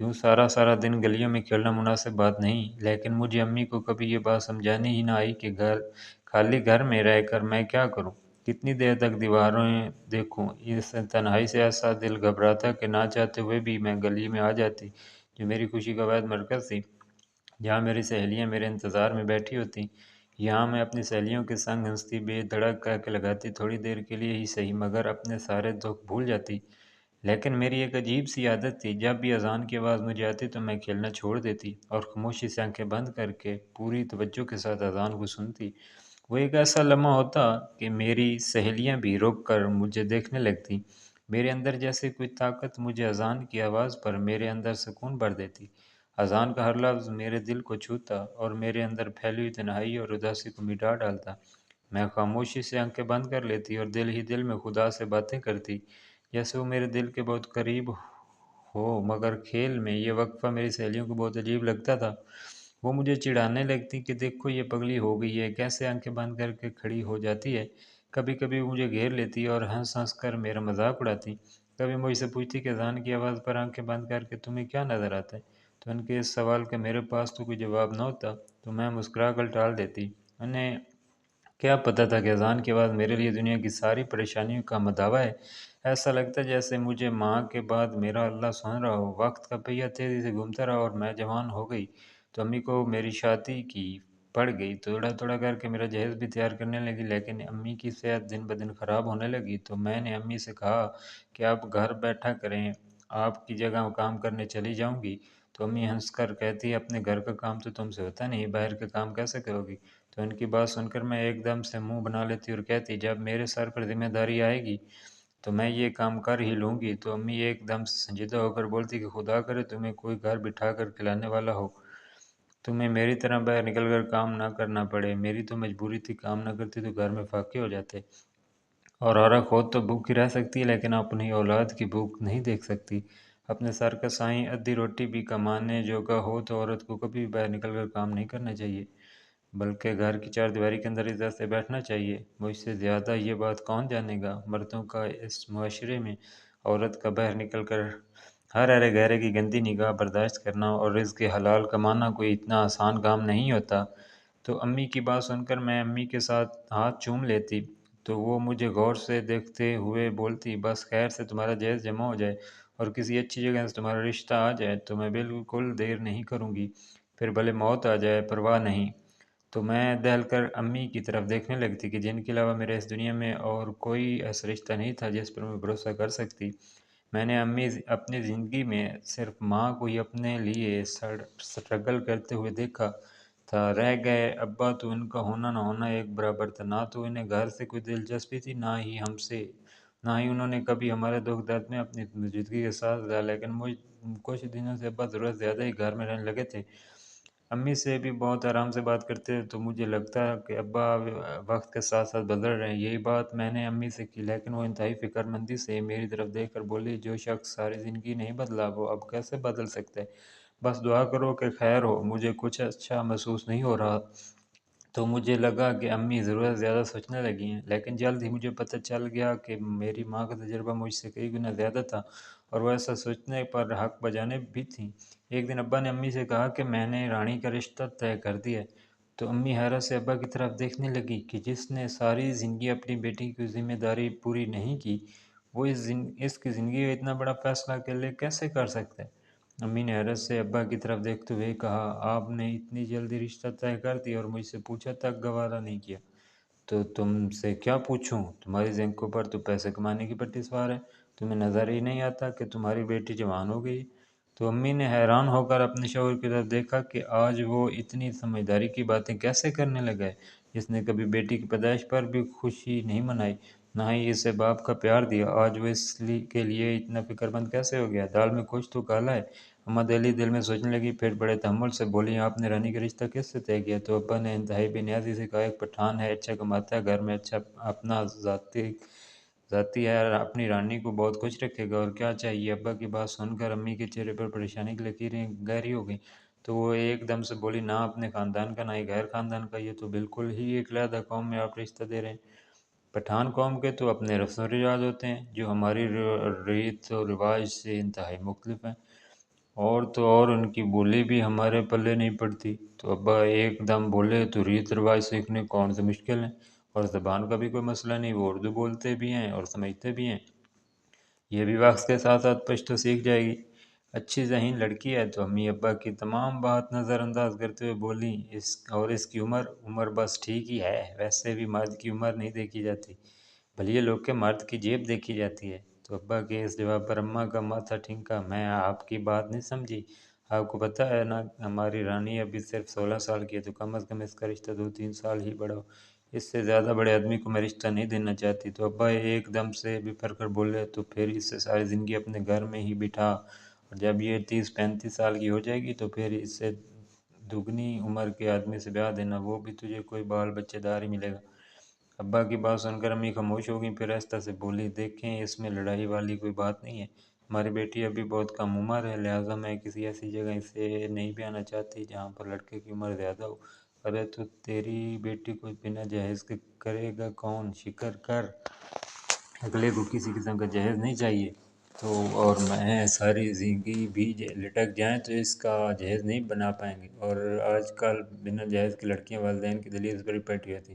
یوں سارا سارا دن گلیوں میں کھیلنا مناسب بات نہیں، لیکن مجھے امی کو کبھی یہ بات سمجھانی ہی نہ آئی کہ خالی گھر میں رہ کر میں کیا کروں، کتنی دیر تک دیواریں دیکھوں۔ اس تنہائی سے ایسا دل گھبراتا کہ نہ چاہتے ہوئے بھی میں گلی میں آ جاتی، جو میری خوشی کا واحد مرکز تھی، جہاں میری سہیلیاں میرے انتظار میں بیٹھی ہوتی۔ یہاں میں اپنی سہیلیوں کے سنگ ہنستی، بے دھڑک کہہ کے لگاتی، تھوڑی دیر کے لیے ہی صحیح، مگر اپنے سارے دکھ بھول جاتی۔ لیکن میری ایک عجیب سی عادت تھی، جب بھی اذان کی آواز مجھے آتی تو میں کھیلنا چھوڑ دیتی اور خاموشی سے آنکھیں بند کر کے پوری توجہ کے ساتھ اذان کو سنتی۔ وہ ایک ایسا لمحہ ہوتا کہ میری سہیلیاں بھی رک کر مجھے دیکھنے لگتی۔ میرے اندر جیسے کوئی طاقت مجھے اذان کی آواز پر میرے اندر سکون بھر دیتی۔ اذان کا ہر لفظ میرے دل کو چھوتا اور میرے اندر پھیلی ہوئی تنہائی اور اداسی کو مٹا ڈالتا۔ میں خاموشی سے آنکھیں بند کر لیتی اور دل ہی دل میں خدا سے باتیں کرتی، جیسے وہ میرے دل کے بہت قریب ہو۔ مگر کھیل میں یہ وقفہ میری سہیلیوں کو بہت عجیب لگتا تھا۔ وہ مجھے چڑھانے لگتی کہ دیکھو یہ پگلی ہو گئی ہے، کیسے آنکھیں بند کر کے کھڑی ہو جاتی ہے۔ کبھی کبھی وہ مجھے گھیر لیتی اور ہنس ہنس کر میرا مذاق اڑاتی۔ کبھی مجھ سے پوچھتی کہ اذان کی آواز پر آنکھیں بند کر کے تمہیں کیا نظر آتا ہے؟ تو ان کے اس سوال کا میرے پاس تو کوئی جواب نہ ہوتا، تو میں مسکرا کر ٹال دیتی۔ انہیں کیا پتہ تھا کہ اذان کے بعد میرے لیے دنیا کی ساری پریشانیوں کا مداوع ہے۔ ایسا لگتا جیسے مجھے ماں کے بعد میرا اللہ سن رہا ہو۔ وقت کا پہیہ تیزی سے گھومتا رہا اور میں جوان ہو گئی تو امی کو میری شادی کی پڑ گئی، تھوڑا تھوڑا کر کے میرا جہیز بھی تیار کرنے لگی، لیکن امی کی صحت دن بدن خراب ہونے لگی تو میں نے امی سے کہا کہ آپ گھر بیٹھا کریں، آپ کی جگہ کام کرنے چلی جاؤں گی۔ تو امی ہنس کر کہتی اپنے گھر کا کام تو تم سے ہوتا نہیں، باہر کا کام کیسے کرو گی؟ تو ان کی بات سن کر میں ایک دم سے منہ بنا لیتی اور کہتی جب میرے سر پر ذمہ داری آئے گی تو میں یہ کام کر ہی لوں گی۔ تو امی ایک دم سے سنجیدہ ہو کر بولتی کہ خدا کرے تمہیں کوئی گھر بٹھا کر کھلانے والا ہو، تمہیں میری طرح باہر نکل کر کام نہ کرنا پڑے۔ میری تو مجبوری تھی، کام نہ کرتی تو گھر میں فاقے ہو جاتے، اور عورت خود تو بھوکی رہ سکتی ہے لیکن اپنی اولاد کی بھوک نہیں دیکھ سکتی۔ اپنے سر کا سائیں ادھی روٹی بھی کمانے جوگا ہو تو عورت کو کبھی بھی باہر نکل کر کام نہیں کرنا چاہیے، بلکہ گھر کی چار دیواری کے اندر عزت سے بیٹھنا چاہیے۔ مجھ سے زیادہ یہ بات کون جانے گا؟ مردوں کا اس معاشرے میں عورت کا باہر نکل کر ہر ارے گہرے کی گندی نگاہ برداشت کرنا اور رزق حلال کمانا کوئی اتنا آسان کام نہیں ہوتا۔ تو امی کی بات سن کر میں امی کے ساتھ ہاتھ چوم لیتی تو وہ مجھے غور سے دیکھتے ہوئے بولتی بس خیر سے تمہارا جہیز جمع ہو جائے اور کسی اچھی جگہ سے تمہارا رشتہ آ جائے تو میں بالکل دیر نہیں کروں گی، پھر بھلے موت آ جائے پرواہ نہیں۔ تو میں دہل کر امی کی طرف دیکھنے لگتی کہ جن کے علاوہ میرے اس دنیا میں اور کوئی ایسا رشتہ نہیں تھا جس پر میں بھروسہ کر سکتی۔ میں نے اپنی زندگی میں صرف ماں کو ہی اپنے لیے سٹرگل کرتے ہوئے دیکھا تھا۔ رہ گئے ابا تو ان کا ہونا نہ ہونا ایک برابر تھا، نہ تو انہیں گھر سے کوئی دلچسپی تھی نہ ہی ہم سے، نہ ہی انہوں نے کبھی ہمارے دکھ درد میں اپنی موجودگی کا ساتھ دیا۔ لیکن کچھ دنوں سے ابا ضرورت زیادہ ہی گھر میں رہنے لگے تھے، امی سے بھی بہت آرام سے بات کرتے تو مجھے لگتا کہ ابا وقت کے ساتھ ساتھ بدل رہے ہیں۔ یہی بات میں نے امی سے کی، لیکن وہ انتہائی فکر مندی سے میری طرف دیکھ کر بولی جو شخص ساری زندگی نہیں بدلا وہ اب کیسے بدل سکتا ہے؟ بس دعا کرو کہ خیر ہو۔ مجھے کچھ اچھا محسوس نہیں ہو رہا تو مجھے لگا کہ امی ضرورت زیادہ سوچنے لگی ہیں، لیکن جلد ہی مجھے پتہ چل گیا کہ میری ماں کا تجربہ مجھ سے کئی گنا زیادہ تھا اور وہ ایسا سوچنے پر حق بجانے بھی تھیں۔ ایک دن ابا نے امی سے کہا کہ میں نے رانی کا رشتہ طے کر دیا ہے۔ تو امی حیرت سے ابا کی طرف دیکھنے لگی کہ جس نے ساری زندگی اپنی بیٹی کی ذمہ داری پوری نہیں کی، وہ اس کی زندگی کا اتنا بڑا فیصلہ اکیلے کیسے کر سکتا ہے؟ امی نے حیرت سے ابا کی طرف دیکھتے ہوئے کہا آپ نے اتنی جلدی رشتہ طے کر دیا اور مجھ سے پوچھا تک گوارا نہیں کیا؟ تو تم سے کیا پوچھوں؟ تمہاری زنکوں پر تو پیسے کمانے کی پٹی سوار ہے، تمہیں نظر ہی نہیں آتا کہ تمہاری بیٹی جوان ہو گئی؟ تو امی نے حیران ہو کر اپنے شوہر کی طرف دیکھا کہ آج وہ اتنی سمجھداری کی باتیں کیسے کرنے لگا ہے، جس نے کبھی بیٹی کی پیدائش پر بھی خوشی نہیں منائی، نہ ہی اسے باپ کا پیار دیا، آج وہ کے لیے اتنا فکر مند کیسے ہو گیا؟ دال میں کچھ تو کالا ہے۔ اماں دہلی دل میں سوچنے لگی، پھر بڑے تحمل سے بولی آپ نے رانی کا رشتہ کس سے طے کیا؟ تو ابا نے انتہائی بے نیازی سے کہا ایک پٹھان ہے، اچھا کماتا ہے، گھر میں اچھا اپنا ذاتی ہے، اپنی رانی کو بہت خوش رکھے گا، اور کیا چاہیے؟ ابا کی بات سن کر امی کے چہرے پر پریشانی کی لکیریں گہری ہو گئیں تو وہ ایک دم سے بولی نہ اپنے خاندان کا نہ ہی غیر خاندان کا، یہ تو بالکل ہی ایک علیحدہ قوم میں آپ رشتہ دے رہے ہیں۔ پٹھان قوم کے تو اپنے رسم و رواج ہوتے ہیں جو ہماری ریت و رواج سے انتہائی مختلف ہیں، اور تو اور ان کی بولی بھی ہمارے پلے نہیں پڑتی، تو ابا ایک دم بولے تو ریت رواج سیکھنے کون سے مشکل ہیں، اور زبان کا بھی کوئی مسئلہ نہیں، وہ اردو بولتے بھی ہیں اور سمجھتے بھی ہیں، یہ بھی وقت کے ساتھ ساتھ پشتو سیکھ جائے گی۔ اچھی ذہین لڑکی ہے، تو امی ابا کی تمام بات نظر انداز کرتے ہوئے بولی، اس کی عمر بس ٹھیک ہی ہے، ویسے بھی مرد کی عمر نہیں دیکھی جاتی، بھلے لوگ کے مرد کی جیب دیکھی جاتی ہے۔ تو ابا کے اس جواب پر اماں کا ماتھا ٹھنکا، میں آپ کی بات نہیں سمجھی، آپ کو پتہ ہے نا ہماری رانی ابھی صرف 16 سال کی ہے، تو کم از کم اس کا رشتہ 2-3 سال ہی بڑا ہو، اس سے زیادہ بڑے آدمی کو میں رشتہ نہیں دینا چاہتی۔ تو ابا ایک دم سے بفر کر بولے، تو پھر اس سے ساری زندگی اپنے گھر میں ہی بٹھا، اور جب یہ 30-35 سال کی ہو جائے گی تو پھر اس سے دگنی عمر کے آدمی سے بیاہ دینا، وہ بھی تجھے کوئی بال بچے دار ہی ملے گا۔ ابا کی بات سن کر امی خاموش ہو گئیں، پھر آہستہ سے بولی، دیکھیں اس میں لڑائی والی کوئی بات نہیں ہے، ہماری بیٹی ابھی بہت کم عمر ہے، لہٰذا میں کسی ایسی جگہ اسے نہیں بیانا چاہتی جہاں پر لڑکے کی عمر زیادہ ہو۔ ارے تو تیری بیٹی کو بنا جہیز کے کرے گا کون؟ شکر کر، اگلے کو کسی قسم کا جہیز نہیں چاہیے، تو اور میں ساری زندگی بھی لٹک جائیں تو اس کا جہیز نہیں بنا پائیں گے، اور آج کل بنا جہیز کی لڑکیاں والدین کی دلیل پر ہی بیٹھی ہوتی،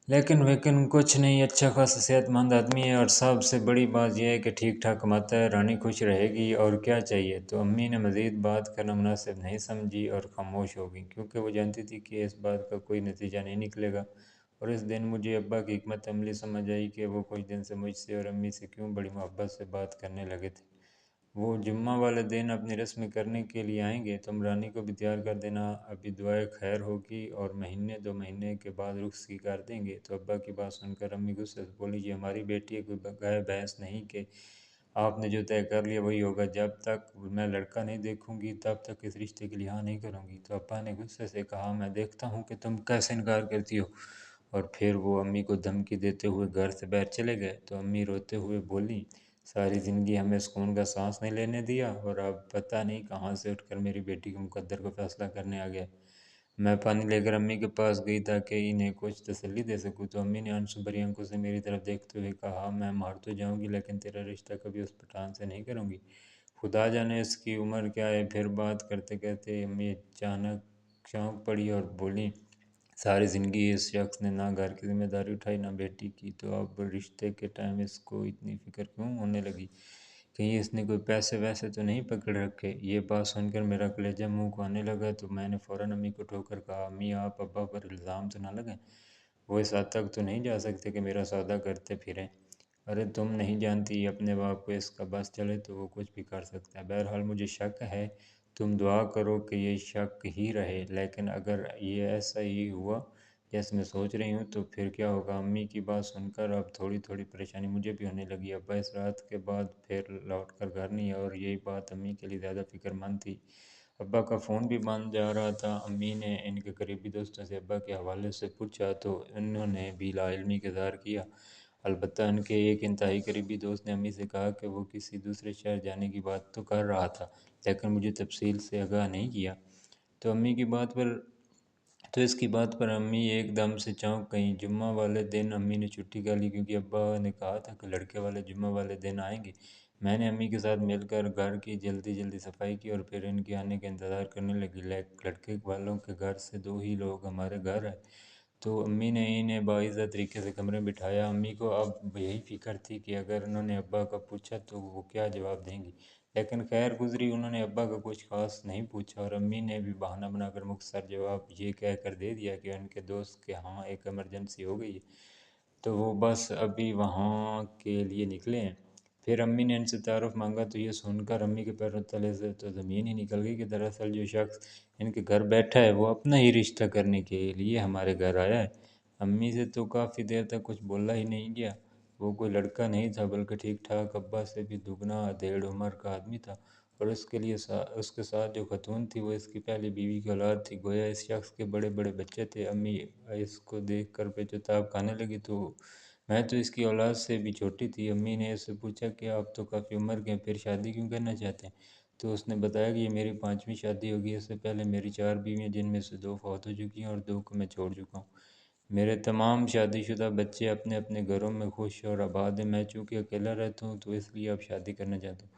لیکن کچھ نہیں، اچھا خاصا صحت مند آدمی ہے، اور سب سے بڑی بات یہ ہے کہ ٹھیک ٹھاک کماتا ہے، رانی خوش رہے گی، اور کیا چاہیے۔ تو امی نے مزید بات کرنا مناسب نہیں سمجھی اور خاموش ہو گئی، کیونکہ وہ جانتی تھی کہ اس بات کا کوئی نتیجہ نہیں نکلے گا۔ اور اس دن مجھے ابا کی حکمت عملی سمجھ آئی کہ وہ کچھ دن سے مجھ سے اور امی سے کیوں بڑی محبت سے بات کرنے لگے تھے۔ وہ جمعہ والے دن اپنی رسم کرنے کے لیے آئیں گے، تم رانی کو بھی تیار کر دینا، ابھی دعائے خیر ہوگی، اور 1-2 مہینے کے بعد رخصتی کر دیں گے۔ تو ابا کی بات سن کر امی غصے سے بولی، یہ ہماری بیٹی ہے، کوئی گائے بھینس نہیں کہ آپ نے جو طے کر لیا وہی ہوگا، جب تک میں لڑکا نہیں دیکھوں گی تب تک اس رشتے کے لیے ہاں نہیں کروں گی۔ تو ابا نے غصے سے کہا، میں دیکھتا ہوں کہ تم کیسے انکار کرتی ہو، اور پھر وہ امی کو دھمکی دیتے ہوئے گھر سے باہر چلے گئے۔ تو امی روتے ہوئے بولی، ساری زندگی ہمیں سکون کا سانس نہیں لینے دیا، اور اب پتہ نہیں کہاں سے اٹھ کر میری بیٹی کے مقدر کو فیصلہ کرنے آ گیا۔ میں پانی لے کر امی کے پاس گئی تاکہ انہیں کچھ تسلی دے سکوں، تو امی نے آنسو بھری آنکھوں سے میری طرف دیکھتے ہوئے کہا، میں مار تو جاؤں گی لیکن تیرا رشتہ کبھی اس پٹھان سے نہیں کروں گی، خدا جانے اس کی عمر کیا ہے۔ پھر بات کرتے کرتے امی اچانک چونک پڑی اور بولی، ساری زندگی اس شخص نے نہ گھر کی ذمہ داری اٹھائی نہ بیٹی کی، تو اب رشتے کے ٹائم اس کو اتنی فکر کیوں ہونے لگی؟ کہیں اس نے کوئی پیسے ویسے تو نہیں پکڑ رکھے؟ یہ بات سن کر میرا کلیجہ منہ کو آنے لگا، تو میں نے فوراً امی کو ٹوک کر کہا، امی آپ ابا پر الزام تو نہ لگائیں، وہ اس حد تک تو نہیں جا سکتے کہ میرا سودا کرتے پھریں۔ ارے تم نہیں جانتی، اپنے باپ کو اس کا بس چلے تو وہ کچھ بھی کر سکتا ہے، بہرحال مجھے شک ہے، تم دعا کرو کہ یہ شک ہی رہے، لیکن اگر یہ ایسا ہی ہوا جیسے میں سوچ رہی ہوں تو پھر کیا ہوگا؟ امی کی بات سن کر اب تھوڑی تھوڑی پریشانی مجھے بھی ہونے لگی۔ ابا اس رات کے بعد پھر لوٹ کر گھر نہیں آئے، اور یہی بات امی کے لیے زیادہ فکر مند تھی۔ ابا کا فون بھی بند جا رہا تھا، امی نے ان کے قریبی دوستوں سے ابا کے حوالے سے پوچھا تو انہوں نے بھی لا علمی کا اظہار کیا، البتہ ان کے ایک انتہائی قریبی دوست نے امی سے کہا کہ وہ کسی دوسرے شہر جانے کی بات تو کر رہا تھا، لیکن مجھے تفصیل سے آگاہ نہیں کیا۔ تو امی کی بات پر تو اس کی بات پر امی ایک دم سے چونک گئیں۔ جمعہ والے دن امی نے چھٹی کر لی کیونکہ ابا نے کہا تھا کہ لڑکے والے جمعہ والے دن آئیں گے۔ میں نے امی کے ساتھ مل کر گھر کی جلدی صفائی کی اور پھر ان کے آنے کا انتظار کرنے لگی۔ لڑکے والوں کے گھر سے 2 ہی لوگ ہمارے گھر آئے، تو امی نے انہیں باعزت طریقے سے کمرے میں بٹھایا۔ امی کو اب یہی فکر تھی کہ اگر انہوں نے ابا کا پوچھا تو وہ کیا جواب دیں گی، لیکن خیر گزری، انہوں نے ابا کا کچھ خاص نہیں پوچھا، اور امی نے بھی بہانہ بنا کر مختصر جواب یہ کہہ کر دے دیا کہ ان کے دوست کے ہاں ایک ایمرجنسی ہو گئی ہے، تو وہ بس ابھی وہاں کے لیے نکلے ہیں۔ پھر امی نے ان سے تعارف مانگا، تو یہ سن کر امی کے پیروں تلے سے تو زمین ہی نکل گئی کہ دراصل جو شخص ان کے گھر بیٹھا ہے وہ اپنا ہی رشتہ کرنے کے لیے ہمارے گھر آیا ہے۔ امی سے تو کافی دیر تک کچھ بولا ہی نہیں گیا، وہ کوئی لڑکا نہیں تھا بلکہ ٹھیک ٹھاک ابا سے بھی دگنا ڈیڑھ عمر کا آدمی تھا، اور اس کے ساتھ جو خاتون تھی وہ اس کی پہلی بیوی کی اولاد تھی، گویا اس شخص کے بڑے بڑے بچے تھے۔ امی اس کو دیکھ کر بے تاب کھانے لگی، تو میں تو اس کی اولاد سے بھی چھوٹی تھی۔ امی نے اس سے پوچھا کہ آپ تو کافی عمر کے ہیں، پھر شادی کیوں کرنا چاہتے ہیں؟ تو اس نے بتایا کہ یہ میری 5ویں شادی ہوگی، اس سے پہلے میری 4 بیویاں جن میں سے 2 فوت ہو چکی ہیں اور 2 کو میں چھوڑ چکا ہوں۔ میرے تمام شادی شدہ بچے اپنے اپنے گھروں میں خوش اور آباد ہیں، میں چونکہ اکیلا رہتا ہوں تو اس لیے اب شادی کرنا چاہتا ہوں۔